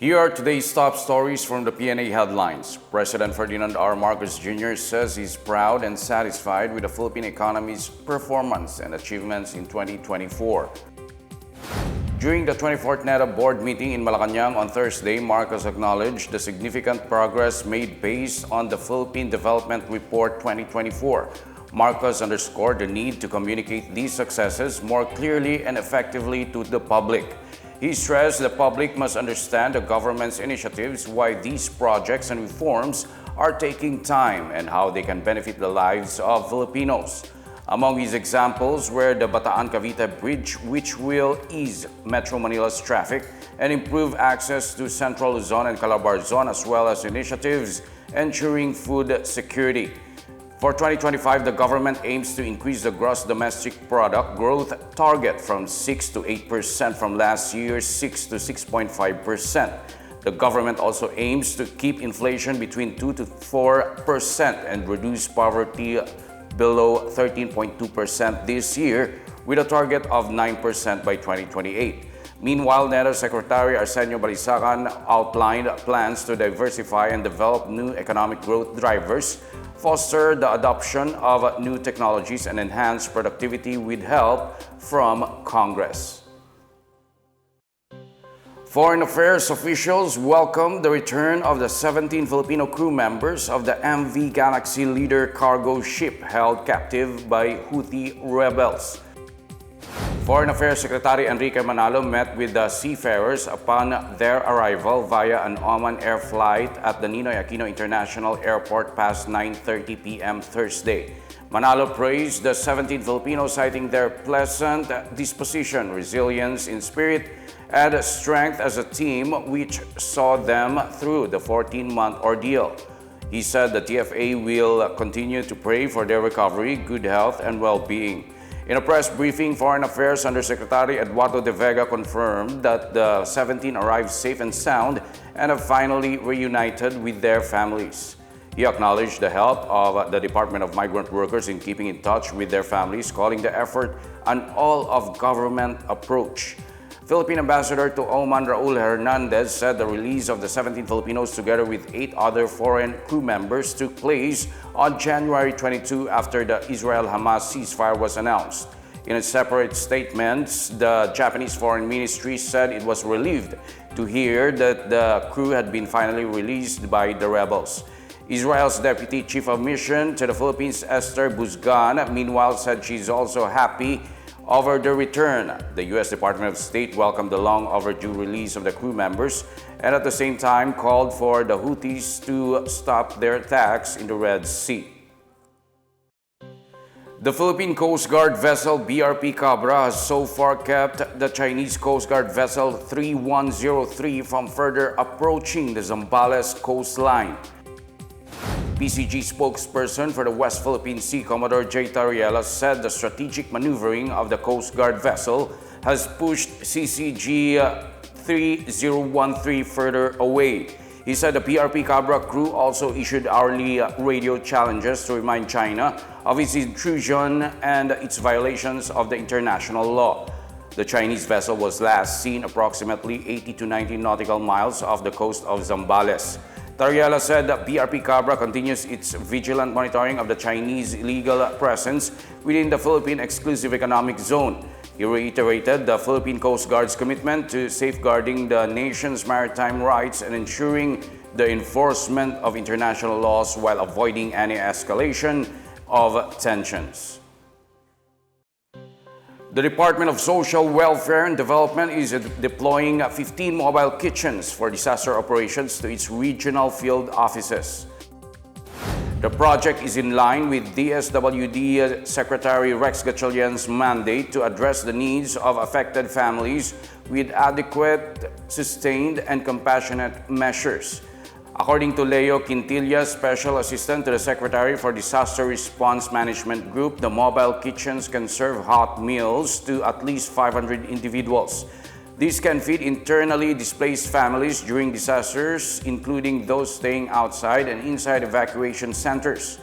Here are today's top stories from the Pna Headlines. President Ferdinand R. Marcos Jr. says he's proud and satisfied with the Philippine economy's performance and achievements in 2024. During the 24th NEDA board meeting in Malacanang on Thursday, Marcos acknowledged the significant progress made based on the Philippine Development Report 2024. Marcos underscored the need to communicate these successes more clearly and effectively to the public. He stressed the public must understand the government's initiatives, why these projects and reforms are taking time, and how they can benefit the lives of Filipinos. Among his examples were the Bataan-Cavite Bridge, which will ease Metro Manila's traffic and improve access to Central Luzon and Calabar Zone, as well as initiatives ensuring food security. For 2025, the government aims to increase the gross domestic product growth target from 6 to 8% from last year's 6 to 6.5%. The government also aims to keep inflation between 2 to 4% and reduce poverty below 13.2% this year, with a target of 9% by 2028. Meanwhile, NEDA Secretary Arsenio Balisacan outlined plans to diversify and develop new economic growth drivers, foster the adoption of new technologies, and enhance productivity with help from Congress. Foreign Affairs officials welcomed the return of the 17 Filipino crew members of the MV Galaxy Leader cargo ship held captive by Houthi rebels. Foreign Affairs Secretary Enrique Manalo met with the seafarers upon their arrival via an Oman Air flight at the Ninoy Aquino International Airport past 9:30 p.m. Thursday. Manalo praised the 17 Filipinos, citing their pleasant disposition, resilience in spirit, and strength as a team, which saw them through the 14-month ordeal. He said the TFA will continue to pray for their recovery, good health, and well-being. In a press briefing, Foreign Affairs Undersecretary Eduardo de Vega confirmed that the 17 arrived safe and sound and have finally reunited with their families. He acknowledged the help of the Department of Migrant Workers in keeping in touch with their families, calling the effort an all-of-government approach. Philippine Ambassador to Oman Raul Hernandez said the release of the 17 Filipinos together with 8 other foreign crew members took place on January 22 after the Israel-Hamas ceasefire was announced. In a separate statement, the Japanese Foreign Ministry said it was relieved to hear that the crew had been finally released by the rebels. Israel's Deputy Chief of Mission to the Philippines, Esther Busgan, meanwhile said she's also happy over the return. The U.S. Department of State welcomed the long-overdue release of the crew members and at the same time called for the Houthis to stop their attacks in the Red Sea. The Philippine Coast Guard vessel BRP Cabra has so far kept the Chinese Coast Guard vessel 3103 from further approaching the Zambales coastline. PCG spokesperson for the West Philippine Sea, Commodore J. Tariela, said the strategic maneuvering of the Coast Guard vessel has pushed CCG 3013 further away. He said the PRP Cabra crew also issued hourly radio challenges to remind China of its intrusion and its violations of the international law. The Chinese vessel was last seen approximately 80 to 90 nautical miles off the coast of Zambales. Tariela said that BRP Cabra continues its vigilant monitoring of the Chinese illegal presence within the Philippine Exclusive Economic Zone. He reiterated the Philippine Coast Guard's commitment to safeguarding the nation's maritime rights and ensuring the enforcement of international laws while avoiding any escalation of tensions. The Department of Social Welfare and Development is deploying 15 mobile kitchens for disaster operations to its regional field offices. The project is in line with DSWD Secretary Rex Gatchalian's mandate to address the needs of affected families with adequate, sustained, and compassionate measures. According to Leo Quintilla, Special Assistant to the Secretary for Disaster Response Management Group, the mobile kitchens can serve hot meals to at least 500 individuals. These can feed internally displaced families during disasters, including those staying outside and inside evacuation centers.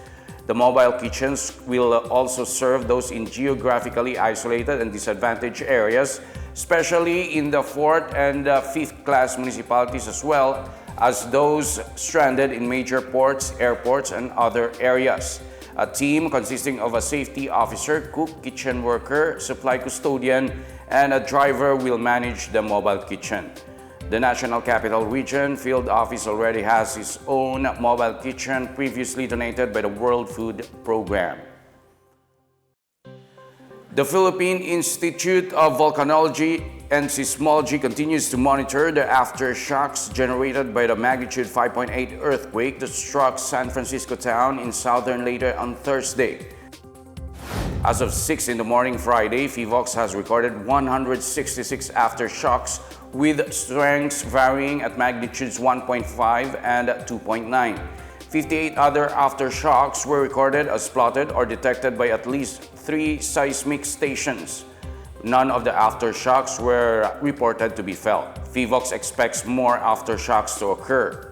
The mobile kitchens will also serve those in geographically isolated and disadvantaged areas, especially in the 4th and 5th class municipalities, as well as those stranded in major ports, airports, and other areas. A team consisting of a safety officer, cook, kitchen worker, supply custodian, and a driver will manage the mobile kitchen. The National Capital Region Field Office already has its own mobile kitchen previously donated by the World Food Program. The Philippine Institute of Volcanology and Seismology continues to monitor the aftershocks generated by the magnitude 5.8 earthquake that struck San Francisco town in Southern Leyte on Thursday. As of 6 in the morning Friday, PHIVOLCS has recorded 166 aftershocks with strengths varying at magnitudes 1.5 and 2.9. 58 other aftershocks were recorded as plotted or detected by at least 3 seismic stations. None of the aftershocks were reported to be felt. PHIVOLCS expects more aftershocks to occur.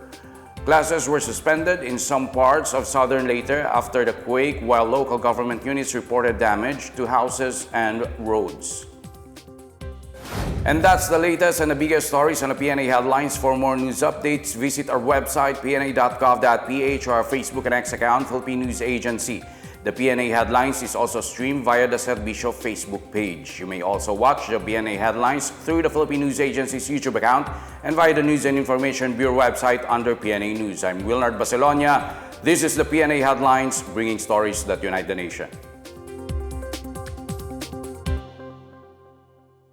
Classes were suspended in some parts of Southern Leyte after the quake, while local government units reported damage to houses and roads. And that's the latest and the biggest stories on the PNA Headlines. For more news updates, visit our website, pna.gov.ph, or our Facebook and X account, Philippine News Agency. The PNA Headlines is also streamed via the Serbisyo Facebook page. You may also watch the PNA Headlines through the Philippine News Agency's YouTube account and via the News and Information Bureau website under PNA News. I'm Wilnard Bacelonia. This is the PNA Headlines, bringing stories that unite the nation.